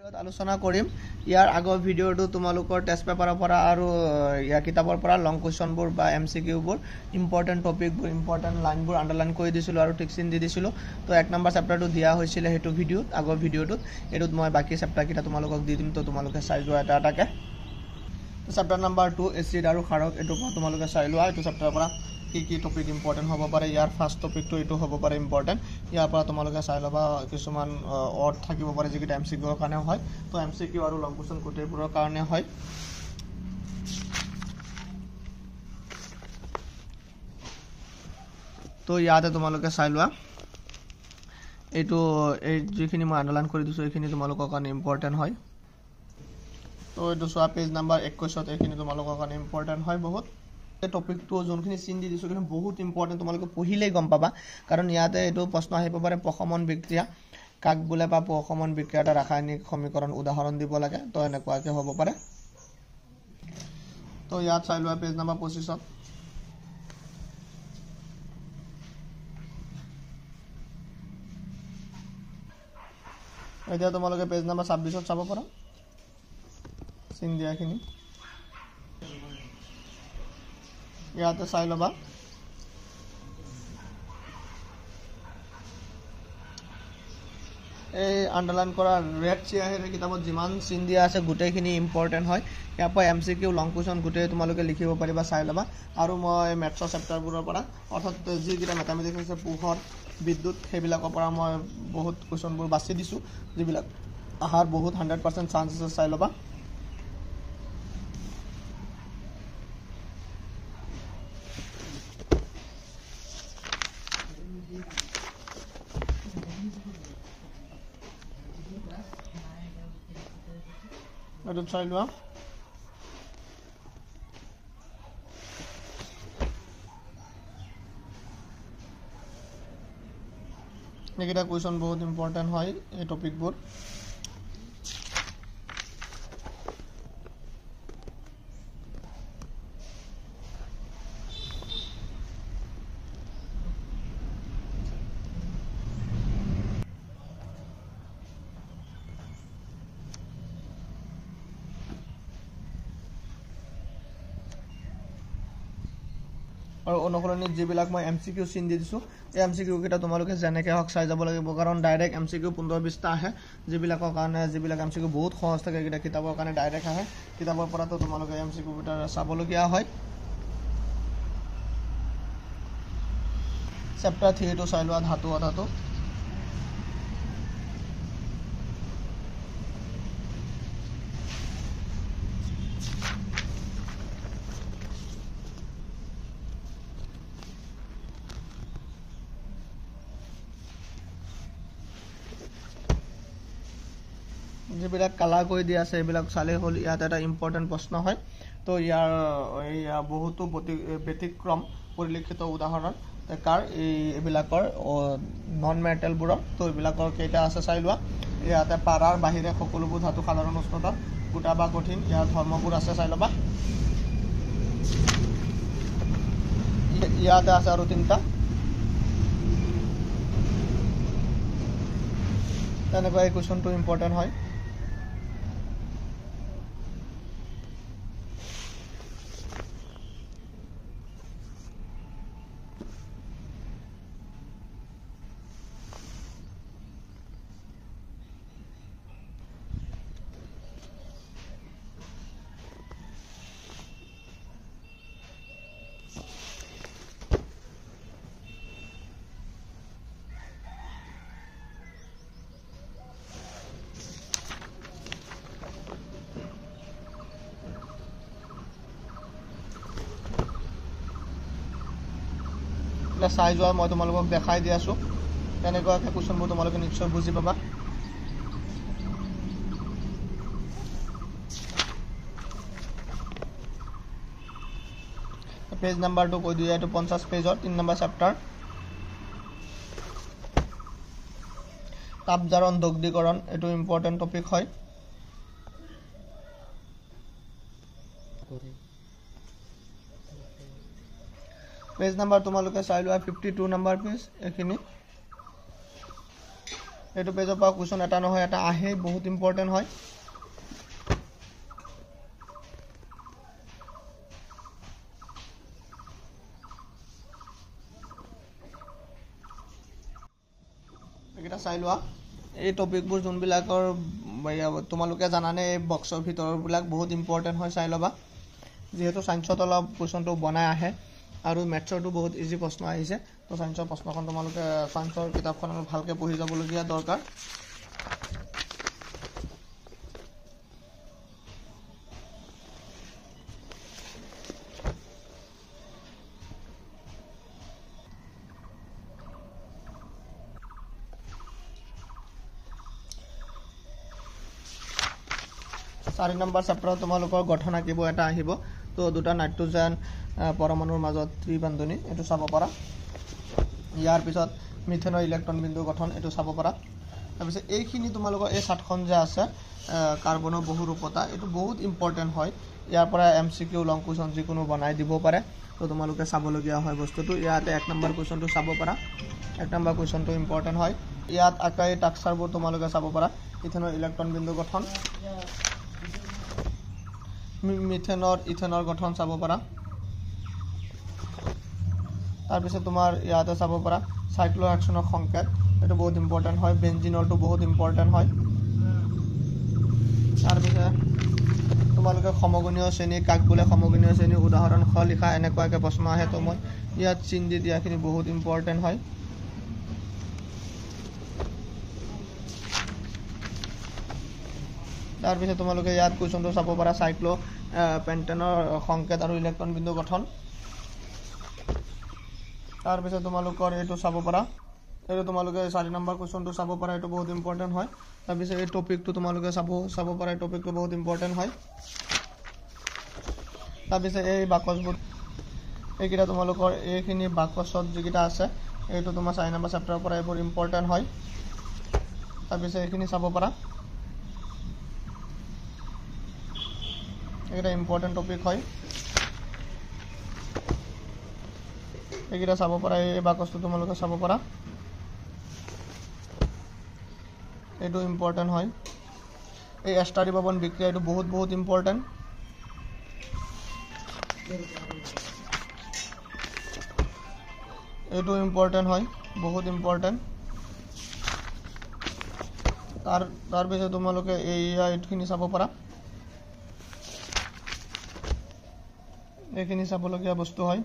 ভিডিঅ'ত আলোচনা কৰিম ইয়াৰ আগৰ ভিডিঅ'টো তোমালোকৰ টেষ্ট পেপাৰৰ পৰা আৰু ইয়াৰ কিতাপৰ পৰা লং কুৱেশ্যনবোৰ বা এমচিকিউবোৰ ইম্পৰ্টেণ্ট টপিকবোৰ ইম্পৰ্টেণ্ট লাইনবোৰ আণ্ডাৰলাইন কৰি দিছিলোঁ আৰু টিক চিন দি দিছিলোঁ। তো 1 নম্বৰ চেপ্টাৰটো দিয়া হৈছিলে সেইটো ভিডিঅ'ত আগৰ ভিডিঅ'টোত। এইটোত মই বাকী চেপ্টাৰকেইটা তোমালোকক দি দিম, তো তোমালোকে চাই যোৱা এটা এটাকৈ। চেপ্টাৰ নম্বৰ 2 এচিড আৰু ক্ষাৰক, এইটোৰ পৰা তোমালোকে চাই লোৱা এইটো চেপ্টাৰৰ পৰা কি টপিক ইম্পৰ্টেণ্ট হ'ব পাৰে। ইয়াৰ ফাৰ্ষ্ট টপিকটো এইটো হ'ব পাৰে ইম্পৰ্টেণ্ট। ইয়াৰ পৰা তোমালোকে চাই ল'বা কিছুমান অৰ্থ থাকিব পাৰে যিকেইটা এমচিকিউৰ কাৰণে হয়। তো এমচিকিউ আৰু লং কুৱেশ্যন গোটেইবোৰৰ কাৰণে হয়। তো ইয়াতে তোমালোকে চাই লোৱা এইটো যিখিনি মই আণ্ডাৰলাইন কৰি দিছোঁ এইখিনি তোমালোকৰ কাৰণে ইম্পৰ্টেণ্ট হয়। তো এইটো চোৱা পেজ নম্বৰ 21 এইখিনি তোমালোকৰ কাৰণে ইম্পৰ্টেণ্ট হয় বহুত। টপিকটো যোনখিনি চিন দি দিছোঁ কিন্তু বহুত ইম্পৰ্টেণ্ট, তোমালোকে পঢ়িলেই গম পাবা। কাৰণ ইয়াতে এইটো প্ৰশ্ন আহিব পাৰে প্ৰশমন বিক্ৰিয়া কাক বোলে বা প্ৰশমন বিক্ৰিয়া এটা ৰাসায়নিক সমীকৰণ উদাহৰণ দিব লাগে। তো এনেকুৱাকৈ হ'ব পাৰে। তো ইয়াত চাই লোৱা পেজ নম্বৰ 25। এতিয়া তোমালোকে পেজ নম্বৰ 26 চাব পাৰা চিন দিয়াখিনি। ইয়াতে চাই ল'বা এই আণ্ডাৰলাইন কৰা ৰেড চিয়াহেৰে কিতাপত যিমান চিন দিয়া আছে গোটেইখিনি ইম্পৰ্টেণ্ট হয়। ইয়াৰ পৰা এমচিকিউ লং কুৱেশ্যন গোটেই তোমালোকে লিখিব পাৰিবা, চাই ল'বা। আৰু মই মেথছৰ চেপ্টাৰবোৰৰ পৰা অৰ্থাৎ যিকেইটা মেথামেটিক্স আছে পোহৰ বিদ্যুৎ সেইবিলাকৰ পৰা মই বহুত কুৱেশ্যনবোৰ বাছি দিছোঁ যিবিলাক অহাৰ বহুত 100% চান্স আছে, চাই ল'বা। এইটোত চাই লোৱা এইকেইটা কুৱেশ্যন বহুত ইম্পৰ্টেণ্ট হয় এই টপিকবোৰ। আৰু অনুসৰণিত যিবিলাক মই এমচিকিউ চিন দি দিছোঁ এই এমচিকিউ কেইটা তোমালোকে যেনেকৈ হওক চাই যাব লাগিব। কাৰণ ডাইৰেক্ট এমচিকিউ 15-20টা আহে যিবিলাকৰ কাৰণে যিবিলাক এমচিকিউ বহুত সহজ থাকে এইকেইটা কিতাপৰ কাৰণে ডাইৰেক্ট আহে। কিতাপৰ পৰাতো তোমালোকে এমচিকিউ কেইটা চাবলগীয়া হয়। চেপ্টাৰ 3টো চাই লোৱা ধাতু অধাতু। যিবিলাক কালাৰ কৰি দিয়া আছে এইবিলাক চালেই হ'ল। ইয়াত এটা ইম্পৰ্টেণ্ট প্ৰশ্ন হয়। তো ইয়াৰ বহুতো ব্যতিক্ৰম পৰিলক্ষিত উদাহৰণ কাৰ এইবিলাকৰ নন মেটেলবোৰৰ। তো এইবিলাকৰ কেইটা আছে চাই লোৱা। ইয়াতে পাৰাৰ বাহিৰে সকলোবোৰ ধাতু সাধাৰণ উষ্ণতাত গোটা বা কঠিন, ইয়াৰ ধৰ্মবোৰ আছে চাই ল'বা। ইয়াতে আছে আৰু 3টা। তেনেকুৱা এই কুৱেশ্যনটো ইম্পৰ্টেণ্ট হয়। চাই যোৱা মই তোমালোকক দেখাই দি আছোঁ। তেনেকুৱাকৈ কুৱেশ্যনবোৰ তোমালোকে নিশ্চয় বুজি পাবা। পেজ নাম্বাৰটো কৈ দিয়া, এইটো 50 পেজৰ 3 নম্বৰ চেপ্টাৰ। তাপজাৰণ দগ্ধীকৰণ এইটো ইম্পৰ্টেণ্ট টপিক হয়। পেজ নাম্বাৰ তোমালোকে চাই লোৱা 52 নম্বৰ পেজ এইখিনি। এইটো পেজৰ পৰা কুৱেশ্যন এটা নহয় এটা আহে, বহুত ইম্পৰ্টেণ্ট হয়। এইকেইটা চাই লোৱা। এই টপিকবোৰ যোনবিলাকৰ তোমালোকে জানানে, এই বক্সৰ ভিতৰবিলাক বহুত ইম্পৰ্টেণ্ট হয়, চাই ল'বা। যিহেতু ছায়েন্সত অলপ কুৱেশ্যনটো বনাই আহে আৰু মেথছৰটো বহুত ইজি প্ৰশ্ন আহিছে, তো ছায়েন্সৰ প্ৰশ্নখন তোমালোকে ছায়েন্সৰ কিতাপখন অলপ ভালকৈ পঢ়ি যাবলগীয়া দৰকাৰ। চাৰি নম্বৰ চেপ্টাৰত তোমালোকৰ গঠন আঁকিব এটা আহিব, তো দুটা নাইট্ৰজেন পৰমাণুৰ মাজত ত্ৰিবান্ধনী, এইটো চাব পাৰা। ইয়াৰ পিছত মিথেনৰ ইলেক্ট্ৰন বিন্দু গঠন, এইটো চাব পাৰা। তাৰপিছত এইখিনি তোমালোকৰ এই চাৰ্টখন যে আছে কাৰ্বনৰ বহুৰূপতা, এইটো বহুত ইম্পৰ্টেণ্ট হয়। ইয়াৰ পৰা MCQ লং কুৱেশ্যন যিকোনো বনাই দিব পাৰে, তো তোমালোকে চাবলগীয়া হয় বস্তুটো। ইয়াতে 1 নম্বৰ কুৱেশ্যনটো চাব পাৰা। 1 নম্বৰ কুৱেশ্যনটো ইম্পৰ্টেণ্ট হয়। ইয়াত আকা এই টাক্সাৰবোৰ তোমালোকে চাব পাৰা। মিথেনৰ ইলেক্ট্ৰন বিন্দু গঠন, ইথেনৰ গঠন চাব পাৰা। তাৰপিছত তোমাৰ ইয়াতে চাব পাৰা সাইক্লোহেক্সেনৰ সংকেত, এইটো বহুত ইম্পৰ্টেণ্ট হয়। বেঞ্জিনৰটো বহুত ইম্পৰ্টেণ্ট হয়। তাৰপিছত তোমালোকে সমগণীয় শ্ৰেণী কাক বোলে, সমগণীয় শ্ৰেণী উদাহৰণ লিখা, এনেকুৱাকৈ প্ৰশ্ন আহে, তো মই ইয়াত চিন দি দিয়াখিনি বহুত ইম্পৰ্টেণ্ট হয়। তাৰপিছত তোমালোকে ইয়াত কুৱেশ্যনটো চাব পাৰা সাইক্লো পেণ্টেনৰ সংকেত আৰু ইলেক্ট্ৰন বিন্দু গঠন। তাৰপিছত তোমালোকৰ এইটো চাব পাৰা, এইটো তোমালোকে 4 নম্বৰ কুৱেশ্যনটো চাব পাৰা, এইটো বহুত ইম্পৰ্টেণ্ট হয়। তাৰপিছত এই টপিকটো তোমালোকে চাব পাৰা, এই টপিকটো বহুত ইম্পৰ্টেণ্ট হয়। তাৰপিছত এই বাকচবোৰ, এইকেইটা তোমালোকৰ এইখিনি বাকচত যিকেইটা আছে, এইটো তোমাৰ 4 নম্বৰ চেপ্টাৰৰ পৰা এইবোৰ ইম্পৰ্টেণ্ট হয়। তাৰপিছত এইখিনি চাব পাৰা, এইকেইটা ইম্পৰ্টেণ্ট টপিক হয়। এইকেইটা চাব পাৰা, এই বাকচটো তোমালোকে চাব পাৰা, এইটো ইম্পৰ্টেণ্ট হয়। এই এষ্টাৰিবৱন বিক্ৰিয়া, এইটো বহুত ইম্পৰ্টেণ্ট। এইটো ইম্পৰ্টেণ্ট হয়, বহুত ইম্পৰ্টেণ্ট। তাৰপিছত তোমালোকে এইখিনি চাব পাৰা, এইখিনি চাবলগীয়া বস্তু হয়।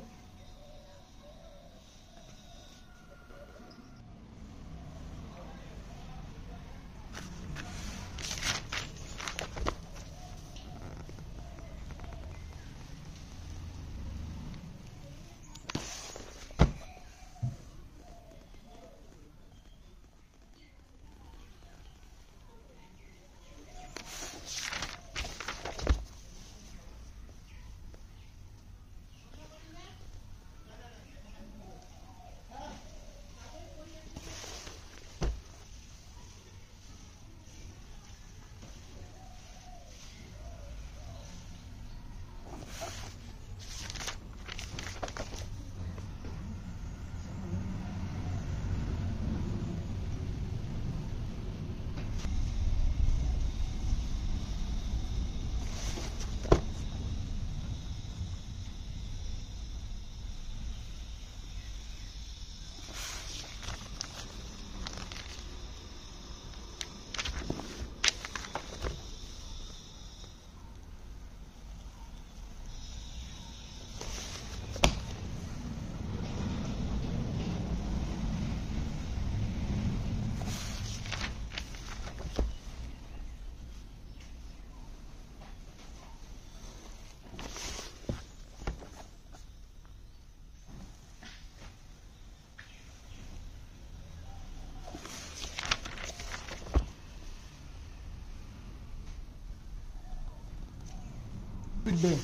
Big Bang.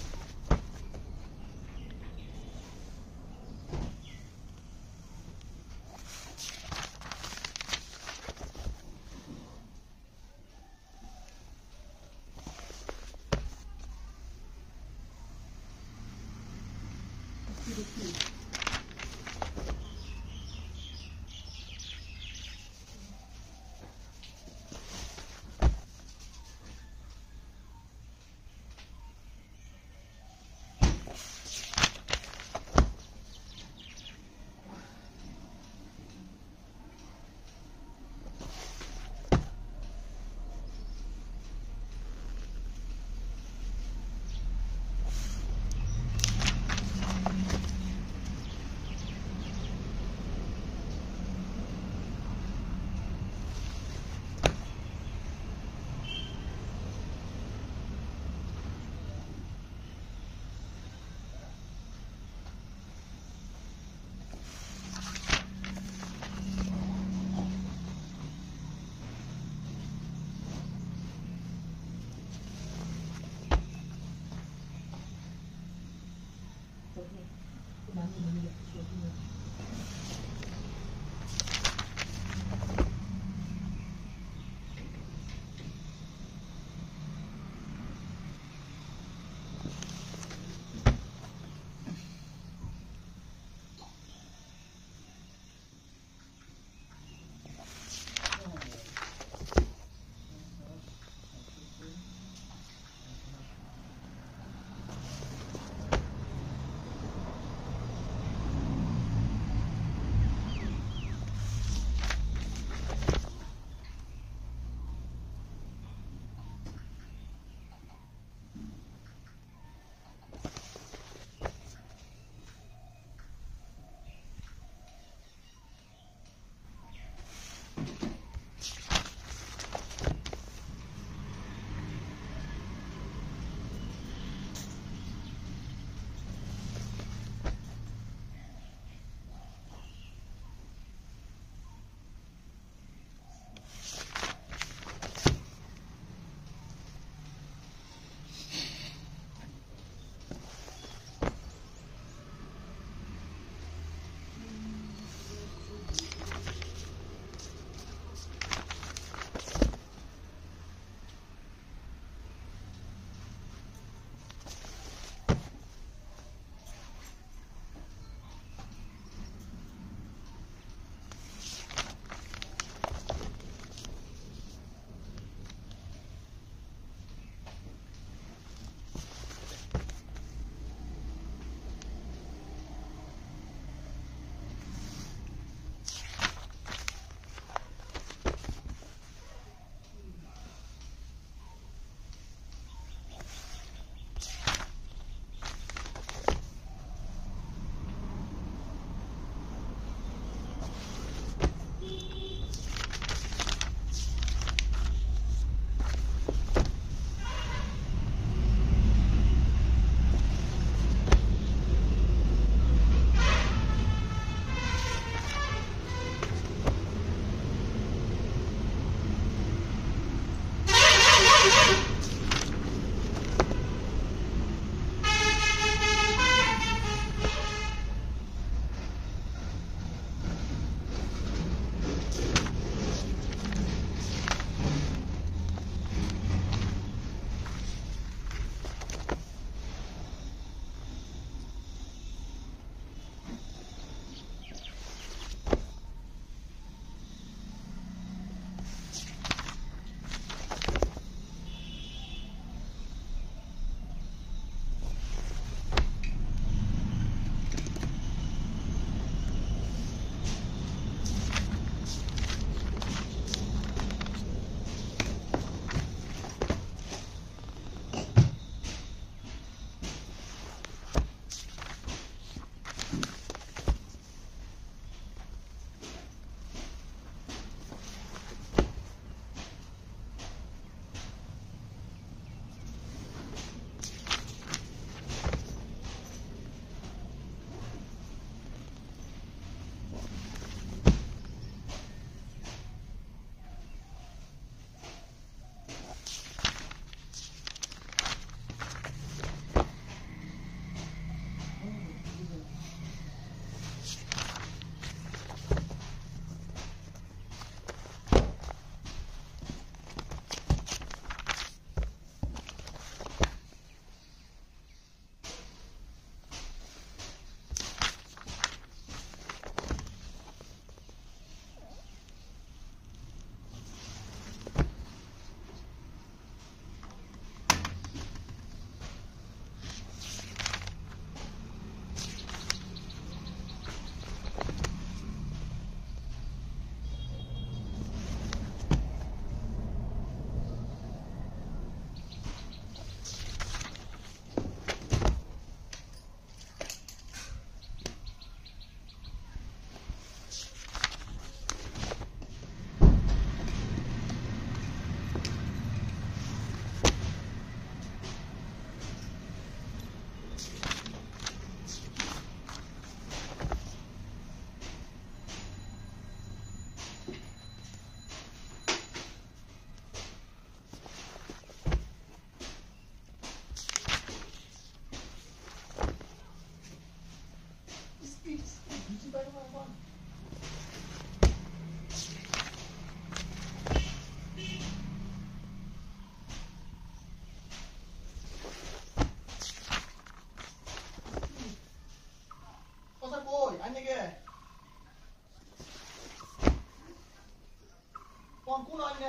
কোন অন্য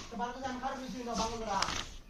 তো বাংলাদেশ আমি খারাপ কিছু না বাংলাদেশ